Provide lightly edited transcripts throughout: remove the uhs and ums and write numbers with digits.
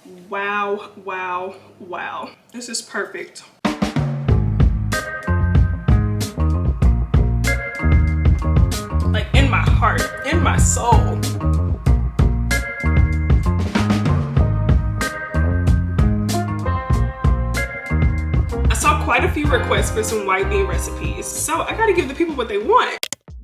Wow, wow, wow. This is perfect. Like in my heart, in my soul. I saw quite a few requests for some white bean recipes, so I gotta give the people what they want.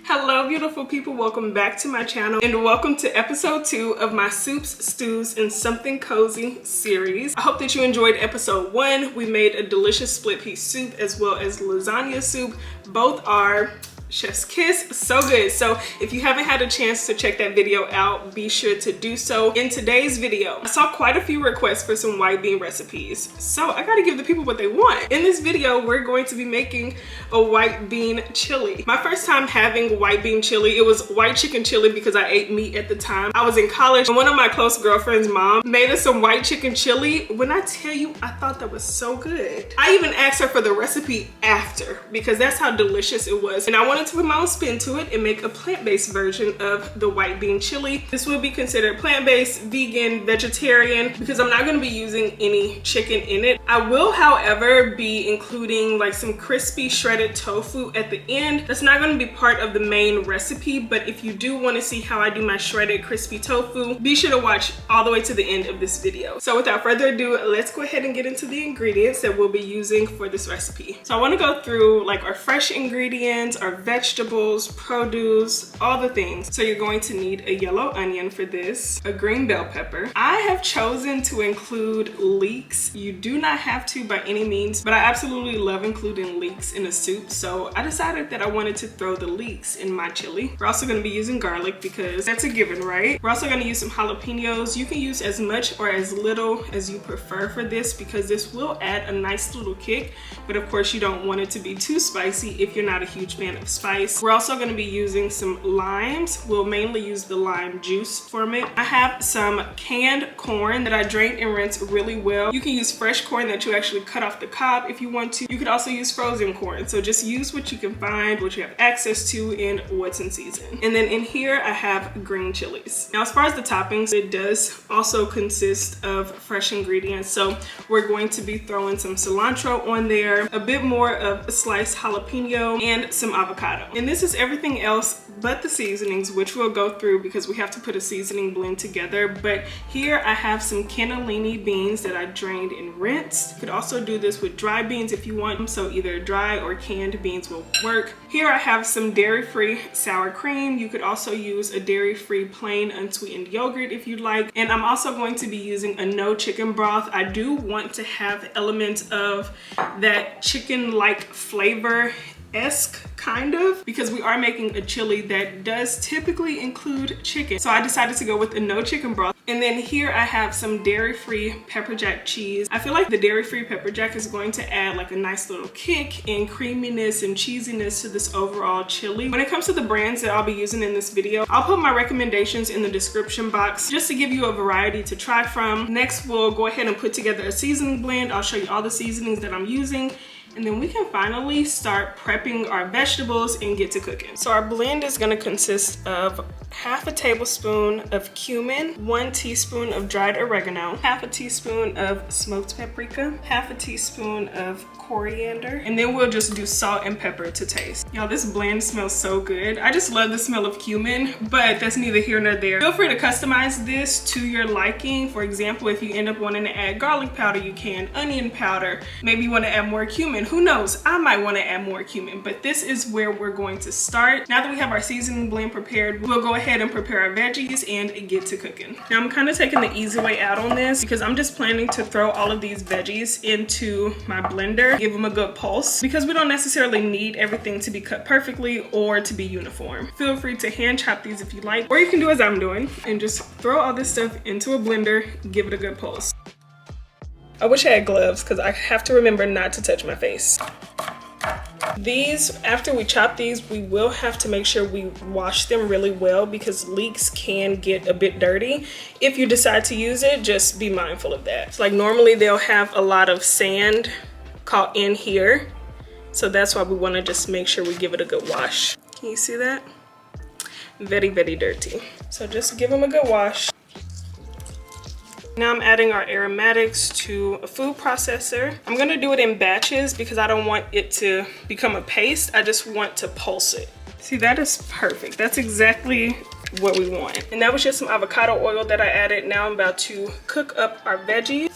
Hello beautiful people, welcome back to my channel and welcome to episode 2 of my Soups, Stews, and Something Cozy series. I hope that you enjoyed episode 1. We made a delicious split pea soup as well as lasagna soup. Both are chef's kiss, so good. So if you haven't had a chance to check that video out, be sure to do so. In today's video, I saw quite a few requests for some white bean recipes, so I gotta give the people what they want. In this video, we're going to be making a white bean chili. My first time having white bean chili, it was white chicken chili because I ate meat at the time. I was in college and one of my close girlfriends' mom made us some white chicken chili. When I tell you, I thought that was so good. I even asked her for the recipe after because that's how delicious it was. And I wanted to put my own spin to it and make a plant-based version of the white bean chili. This will be considered plant-based, vegan, vegetarian, because I'm not going to be using any chicken in it. I will, however, be including like some crispy shredded tofu at the end. That's not going to be part of the main recipe, but if you do want to see how I do my shredded crispy tofu, be sure to watch all the way to the end of this video. So without further ado, let's go ahead and get into the ingredients that we'll be using for this recipe. So I want to go through like our fresh ingredients, our vegetables, produce, all the things. So you're going to need a yellow onion for this, a green bell pepper. I have chosen to include leeks. You do not have to by any means, but I absolutely love including leeks in a soup. So I decided that I wanted to throw the leeks in my chili. We're also going to be using garlic because that's a given, right? We're also going to use some jalapenos. You can use as much or as little as you prefer for this because this will add a nice little kick. But of course you don't want it to be too spicy if you're not a huge fan of spice. We're also going to be using some limes. We'll mainly use the lime juice from it. I have some canned corn that I drained and rinsed really well. You can use fresh corn that you actually cut off the cob if you want to. You could also use frozen corn. So just use what you can find, what you have access to, and what's in season. And then in here I have green chilies. Now as far as the toppings, it does also consist of fresh ingredients. So we're going to be throwing some cilantro on there, a bit more of a sliced jalapeno, and some avocado. And this is everything else but the seasonings, which we'll go through because we have to put a seasoning blend together. But here I have some cannellini beans that I drained and rinsed. You could also do this with dry beans if you want, so either dry or canned beans will work. Here I have some dairy-free sour cream. You could also use a dairy-free plain unsweetened yogurt if you'd like. And I'm also going to be using a no chicken broth. I do want to have elements of that chicken-like flavor-esque kind of, because we are making a chili that does typically include chicken. So I decided to go with a no chicken broth. And then here I have some dairy-free pepper jack cheese. I feel like the dairy-free pepper jack is going to add like a nice little kick and creaminess and cheesiness to this overall chili. When it comes to the brands that I'll be using in this video, I'll put my recommendations in the description box just to give you a variety to try from. Next, we'll go ahead and put together a seasoning blend. I'll show you all the seasonings that I'm using. And then we can finally start prepping our vegetables and get to cooking. So our blend is gonna consist of half a tablespoon of cumin, 1 teaspoon of dried oregano, half a teaspoon of smoked paprika, half a teaspoon of coriander, and then we'll just do salt and pepper to taste. Y'all, this blend smells so good. I just love the smell of cumin, but that's neither here nor there. Feel free to customize this to your liking. For example, if you end up wanting to add garlic powder, you can, onion powder, maybe you want to add more cumin. Who knows? I might want to add more cumin, but this is where we're going to start. Now that we have our seasoning blend prepared, we'll go ahead and prepare our veggies and get to cooking. Now I'm kind of taking the easy way out on this because I'm just planning to throw all of these veggies into my blender, give them a good pulse, because we don't necessarily need everything to be cut perfectly or to be uniform. Feel free to hand chop these if you like, or you can do as I'm doing and just throw all this stuff into a blender, give it a good pulse. I wish I had gloves because I have to remember not to touch my face. These, after we chop these, we will have to make sure we wash them really well because leeks can get a bit dirty. If you decide to use it, just be mindful of that. So like normally they'll have a lot of sand caught in here. So that's why we want to just make sure we give it a good wash. Can you see that? Very, very dirty. So just give them a good wash. Now I'm adding our aromatics to a food processor. I'm gonna do it in batches because I don't want it to become a paste. I just want to pulse it. See, that is perfect. That's exactly what we want. And that was just some avocado oil that I added. Now I'm about to cook up our veggies.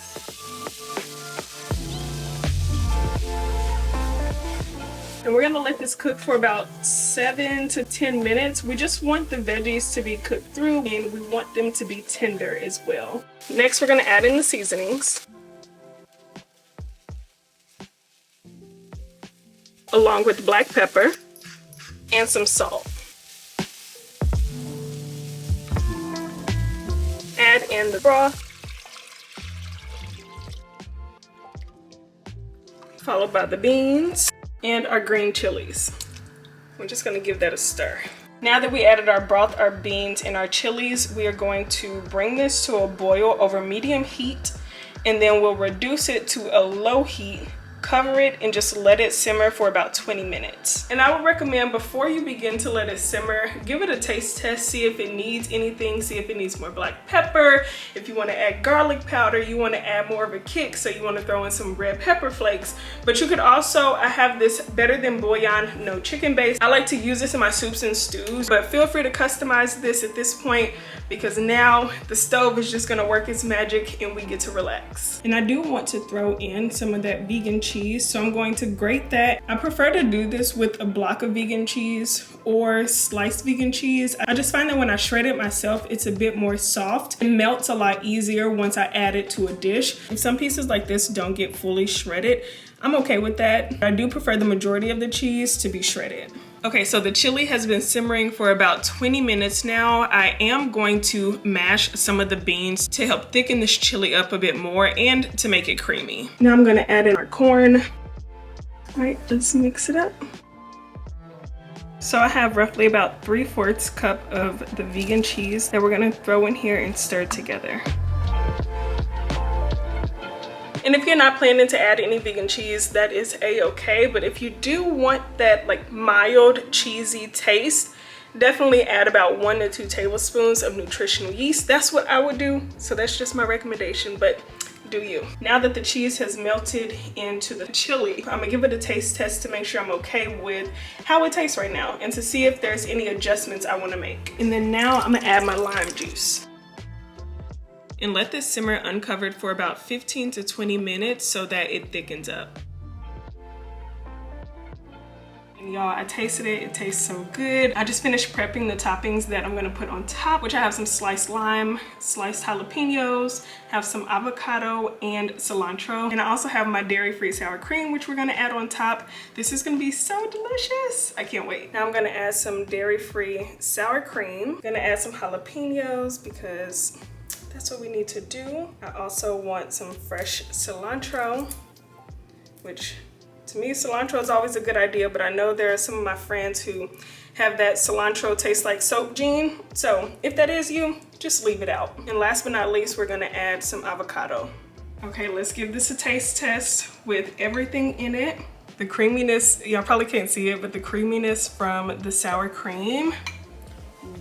And we're gonna let this cook for about 7 to 10 minutes. We just want the veggies to be cooked through and we want them to be tender as well. Next, we're gonna add in the seasonings, along with black pepper and some salt. Add in the broth, followed by the beans and our green chilies. We're just gonna give that a stir. Now that we added our broth, our beans, and our chilies, we are going to bring this to a boil over medium heat, and then we'll reduce it to a low heat, cover it, and just let it simmer for about 20 minutes. And I would recommend before you begin to let it simmer, give it a taste test, see if it needs anything, see if it needs more black pepper. If you want to add garlic powder, you want to add more of a kick, so you want to throw in some red pepper flakes. But you could also, I have this Better Than Bouillon no chicken base. I like to use this in my soups and stews, but feel free to customize this at this point because now the stove is just going to work its magic and we get to relax. And I do want to throw in some of that vegan cheese, so I'm going to grate that. I prefer to do this with a block of vegan cheese or sliced vegan cheese. I just find that when I shred it myself, it's a bit more soft. It melts a lot easier once I add it to a dish. If some pieces like this don't get fully shredded, I'm okay with that. I do prefer the majority of the cheese to be shredded. Okay, so the chili has been simmering for about 20 minutes now. I am going to mash some of the beans to help thicken this chili up a bit more and to make it creamy. Now I'm gonna add in our corn. All right, let's mix it up. So I have roughly about 3/4 cup of the vegan cheese that we're gonna throw in here and stir together. And if you're not planning to add any vegan cheese, that is a-okay. But if you do want that like mild cheesy taste, definitely add about 1 to 2 tablespoons of nutritional yeast. That's what I would do. So that's just my recommendation, but do you. Now that the cheese has melted into the chili, I'm gonna give it a taste test to make sure I'm okay with how it tastes right now and to see if there's any adjustments I wanna make. And then now I'm gonna add my lime juice. And let this simmer uncovered for about 15 to 20 minutes so that it thickens up. And y'all, I tasted it, it tastes so good. I just finished prepping the toppings that I'm gonna put on top, which I have some sliced lime, sliced jalapenos, have some avocado and cilantro. And I also have my dairy-free sour cream, which we're gonna add on top. This is gonna be so delicious. I can't wait. Now I'm gonna add some dairy-free sour cream. I'm gonna add some jalapenos because that's what we need to do. I also want some fresh cilantro, which to me, cilantro is always a good idea, but I know there are some of my friends who have that cilantro taste like soap gene. So if that is you, just leave it out. And last but not least, we're gonna add some avocado. Okay, let's give this a taste test with everything in it. The creaminess, y'all probably can't see it, but the creaminess from the sour cream.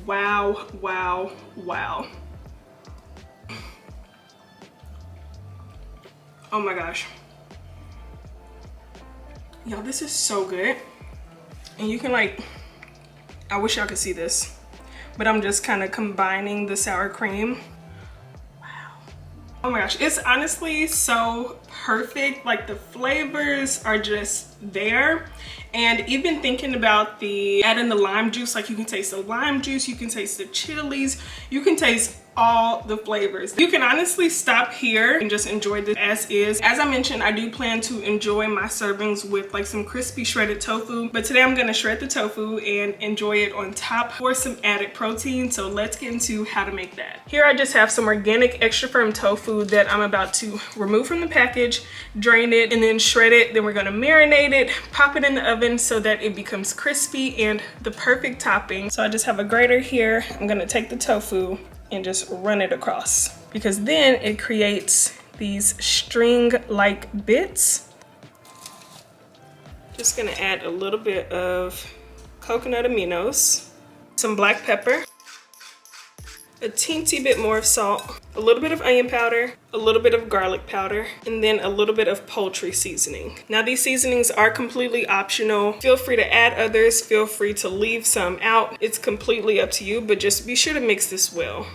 Wow, wow, wow. Oh my gosh. Y'all, this is so good. And you can like, I wish y'all could see this, but I'm just kind of combining the sour cream. Wow. Oh my gosh, it's honestly so perfect. Like the flavors are just there. And even thinking about adding the lime juice, like you can taste the lime juice, you can taste the chilies, you can taste all the flavors. You can honestly stop here and just enjoy this as is. As I mentioned, I do plan to enjoy my servings with like some crispy shredded tofu, but today I'm gonna shred the tofu and enjoy it on top for some added protein. So let's get into how to make that. Here I just have some organic extra firm tofu that I'm about to remove from the package, drain it, and then shred it. Then we're gonna marinate it, pop it in the oven so that it becomes crispy and the perfect topping. So I just have a grater here. I'm gonna take the tofu and just run it across, because then it creates these string-like bits. Just gonna add a little bit of coconut aminos, some black pepper, a teensy bit more of salt, a little bit of onion powder, a little bit of garlic powder, and then a little bit of poultry seasoning. Now these seasonings are completely optional. Feel free to add others, feel free to leave some out. It's completely up to you, but just be sure to mix this well.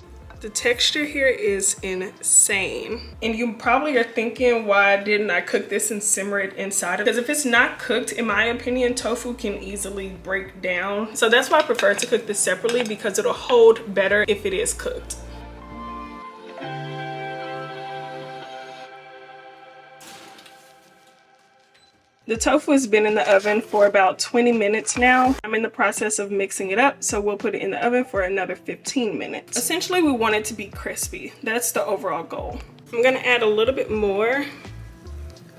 The texture here is insane. And you probably are thinking, why didn't I cook this and simmer it inside? Because if it's not cooked, in my opinion, tofu can easily break down. So that's why I prefer to cook this separately, because it'll hold better if it is cooked. The tofu has been in the oven for about 20 minutes now. I'm in the process of mixing it up, so we'll put it in the oven for another 15 minutes. Essentially, we want it to be crispy. That's the overall goal. I'm gonna add a little bit more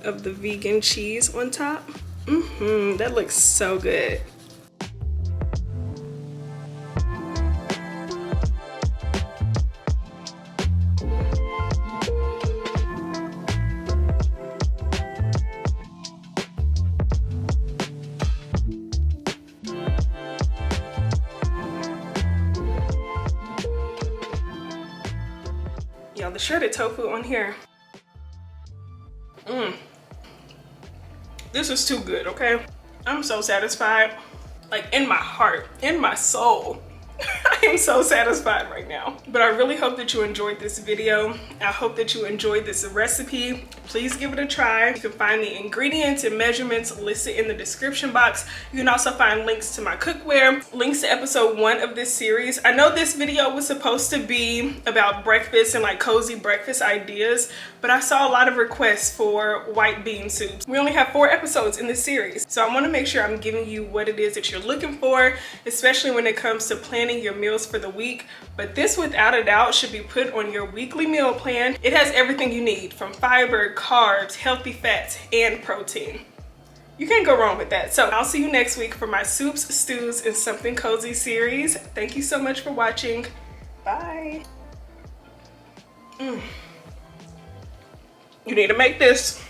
of the vegan cheese on top. That looks so good. Y'all, the shredded tofu on here. This is too good, okay? I'm so satisfied. Like, in my heart, in my soul. I am so satisfied right now. But I really hope that you enjoyed this video. I hope that you enjoyed this recipe. Please give it a try. You can find the ingredients and measurements listed in the description box. You can also find links to my cookware, links to episode 1 of this series. I know this video was supposed to be about breakfast and like cozy breakfast ideas, but I saw a lot of requests for white bean soups. We only have 4 episodes in this series, so I want to make sure I'm giving you what it is that you're looking for, especially when it comes to planning your meals for the week. But this, without a doubt, should be put on your weekly meal plan. It has everything you need, from fiber, carbs, healthy fats, and protein. You can't go wrong with that. So I'll see you next week for my soups, stews, and something cozy series. Thank you so much for watching. Bye. You need to make this.